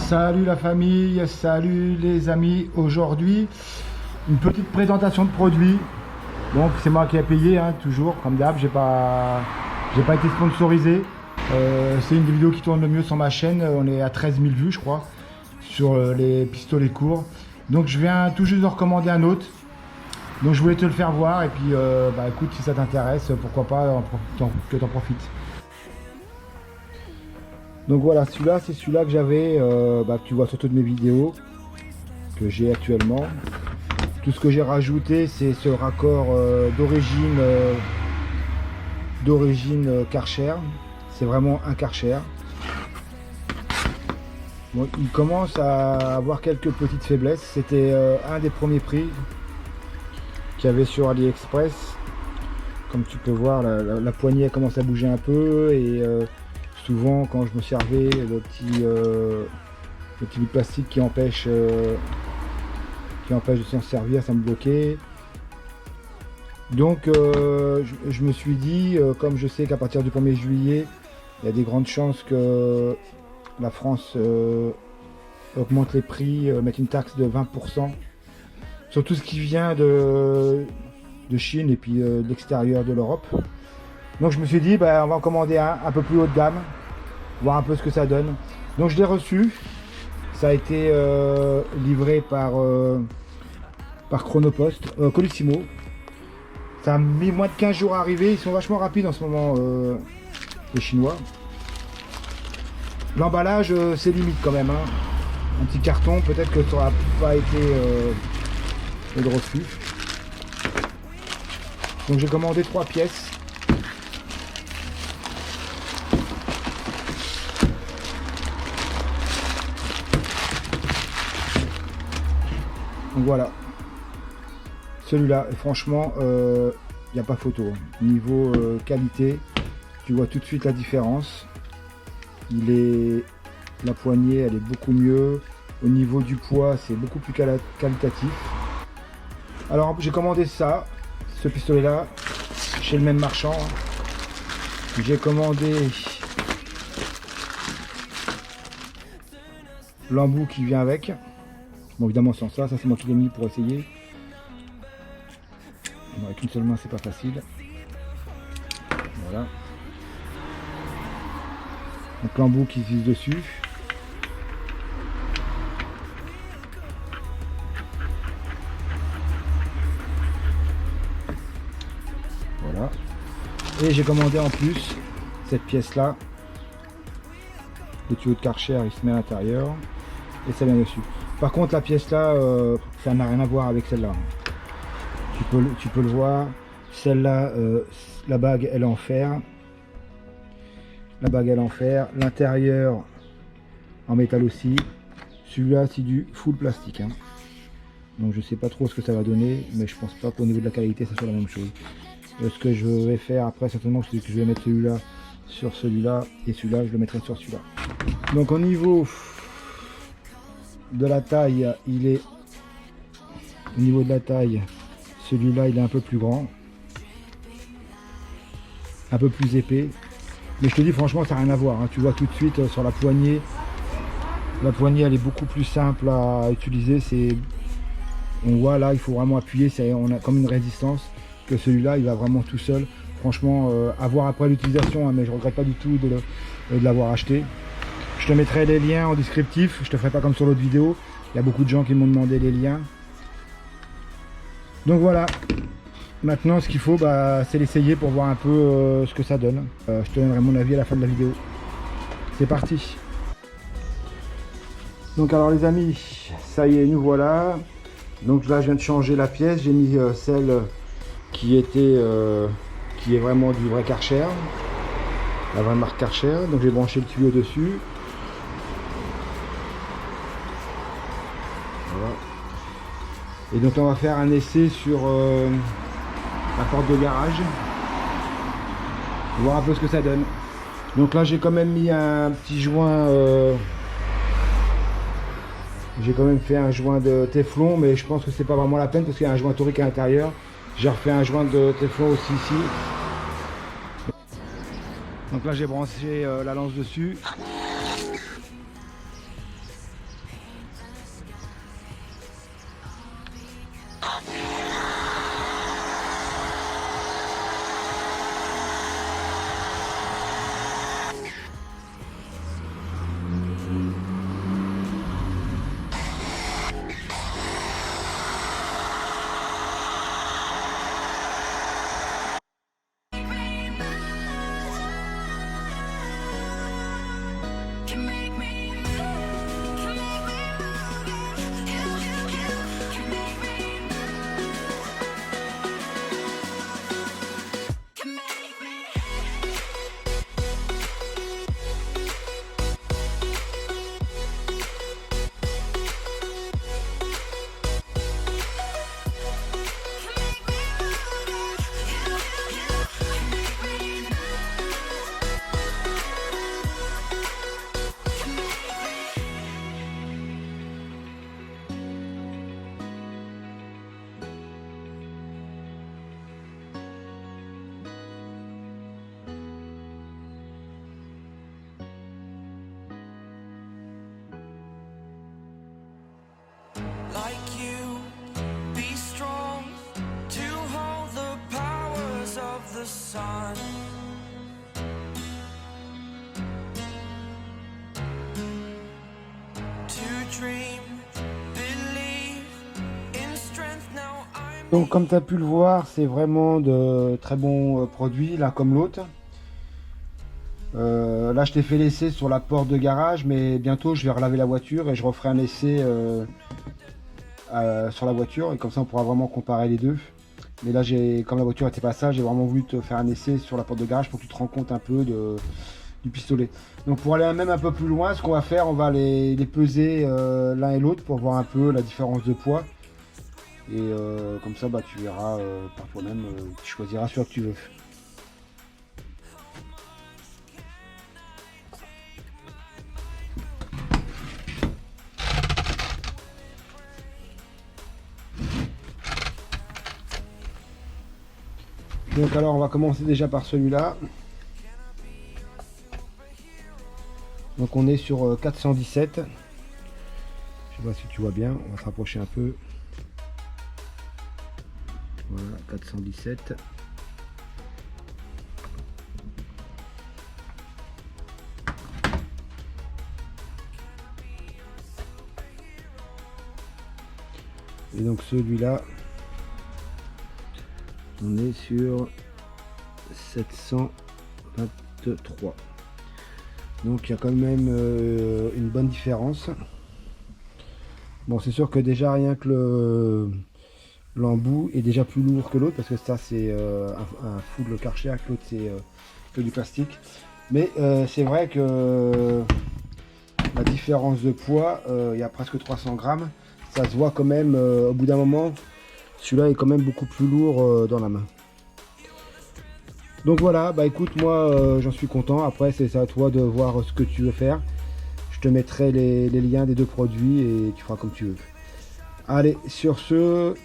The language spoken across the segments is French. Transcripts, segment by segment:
Salut la famille, salut les amis. Aujourd'hui, une petite présentation de produits. Donc c'est moi qui ai payé, hein, toujours comme d'hab. J'ai pas été sponsorisé. C'est une des vidéos qui tourne le mieux sur ma chaîne. On est à 13 000 vues, je crois, sur les pistolets courts. Donc je viens tout juste de recommander un autre. Donc je voulais te le faire voir et puis écoute, si ça t'intéresse, pourquoi pas que t'en profites. Donc voilà, celui-là, c'est celui-là que j'avais, que tu vois sur toutes mes vidéos que j'ai actuellement. Tout ce que j'ai rajouté, c'est ce raccord d'origine Karcher. C'est vraiment un Karcher. Bon, il commence à avoir quelques petites faiblesses. C'était un des premiers prix qu'il y avait sur AliExpress. Comme tu peux voir, la poignée commence à bouger un peu et souvent quand je me servais le petit bout de plastique qui empêche de s'en servir, ça me bloquait. Donc je me suis dit, comme je sais qu'à partir du 1er juillet, il y a des grandes chances que la France augmente les prix, mette une taxe de 20% sur tout ce qui vient de Chine et puis de l'extérieur de l'Europe. Donc je me suis dit, on va en commander un peu plus haut de gamme, voir un peu ce que ça donne. Donc je l'ai reçu, ça a été livré par Chronopost, Colissimo. Ça a mis moins de 15 jours à arriver, ils sont vachement rapides en ce moment, les Chinois. L'emballage, c'est limite quand même, hein. Un petit carton, peut-être que ça n'aura pas été de refus. Donc j'ai commandé 3 pièces. Donc voilà, celui-là, franchement, il n'y a pas photo. Niveau qualité, tu vois tout de suite la différence. La poignée, elle est beaucoup mieux. Au niveau du poids, c'est beaucoup plus qualitatif. Alors j'ai commandé ce pistolet-là, chez le même marchand. J'ai commandé l'embout qui vient avec. Bon, évidemment sans ça c'est moi qui l'ai mis pour essayer. Bon, avec une seule main c'est pas facile. Voilà. Donc l'embout qui se vise dessus. Voilà. Et j'ai commandé en plus cette pièce là. Le tuyau de Karcher il se met à l'intérieur. Et ça vient dessus. Par contre la pièce là, ça n'a rien à voir avec celle-là. Tu peux le voir. Celle-là, la bague elle est en fer. La bague elle est en fer. L'intérieur en métal aussi. Celui-là c'est du full plastique, hein. Donc je sais pas trop ce que ça va donner, mais je pense pas qu'au niveau de la qualité ça soit la même chose. Ce que je vais faire après certainement, c'est que je vais mettre celui-là sur celui-là et celui-là je le mettrai sur celui-là. Donc au niveau de la taille, celui-là il est un peu plus grand, un peu plus épais, mais je te dis franchement ça n'a rien à voir, hein. Tu vois tout de suite sur la poignée elle est beaucoup plus simple à utiliser. On voit là il faut vraiment appuyer, on a comme une résistance, que celui-là il va vraiment tout seul. Franchement à voir après l'utilisation, hein, mais je regrette pas du tout de l'avoir acheté. Je te mettrai les liens en descriptif, je te ferai pas comme sur l'autre vidéo. Il y a beaucoup de gens qui m'ont demandé les liens. Donc voilà, maintenant ce qu'il faut c'est l'essayer pour voir un peu ce que ça donne. Je te donnerai mon avis à la fin de la vidéo. C'est parti. Donc alors les amis, ça y est, nous voilà. Donc là je viens de changer la pièce, j'ai mis celle qui est vraiment du vrai Karcher, la vraie marque Karcher. Donc j'ai branché le tuyau dessus. Voilà. Et donc on va faire un essai sur la porte de garage, voir un peu ce que ça donne. Donc là j'ai quand même mis un petit joint, j'ai quand même fait un joint de téflon, mais je pense que c'est pas vraiment la peine parce qu'il y a un joint torique à l'intérieur. J'ai refait un joint de téflon aussi ici. Donc là j'ai branché la lance dessus. Donc comme tu as pu le voir, c'est vraiment de très bons produits, l'un comme l'autre. Là je t'ai fait l'essai sur la porte de garage, mais bientôt je vais relaver la voiture et je referai un essai sur la voiture, et comme ça on pourra vraiment comparer les deux. Mais là, comme la voiture était pas sale, j'ai vraiment voulu te faire un essai sur la porte de garage pour que tu te rends compte un peu du pistolet. Donc pour aller même un peu plus loin, ce qu'on va faire, on va les peser l'un et l'autre pour voir un peu la différence de poids. Et comme ça, bah, tu verras par toi-même, tu choisiras celui que tu veux. Donc alors, on va commencer déjà par celui-là. Donc on est sur 417. Je sais pas si tu vois bien, on va se rapprocher un peu. Voilà, 417. Et donc celui-là, on est sur 723. Donc il y a quand même une bonne différence. Bon, c'est sûr que déjà rien que l'embout est déjà plus lourd que l'autre, parce que ça c'est un full Karcher, que l'autre c'est que du plastique. Mais c'est vrai que la différence de poids, il y a presque 300 grammes. Ça se voit quand même au bout d'un moment. Celui-là est quand même beaucoup plus lourd dans la main. Donc voilà, bah écoute, moi j'en suis content. Après c'est à toi de voir ce que tu veux faire. Je te mettrai les liens des deux produits et tu feras comme tu veux. Allez, sur ce,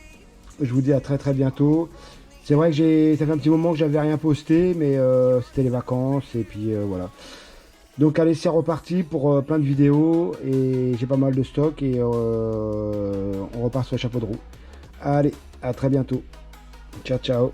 je vous dis à très bientôt. C'est vrai que ça fait un petit moment que j'avais rien posté, mais c'était les vacances et puis voilà. Donc allez, c'est reparti pour plein de vidéos et j'ai pas mal de stock et on repart sur le chapeau de roue. Allez, à très bientôt. Ciao ciao.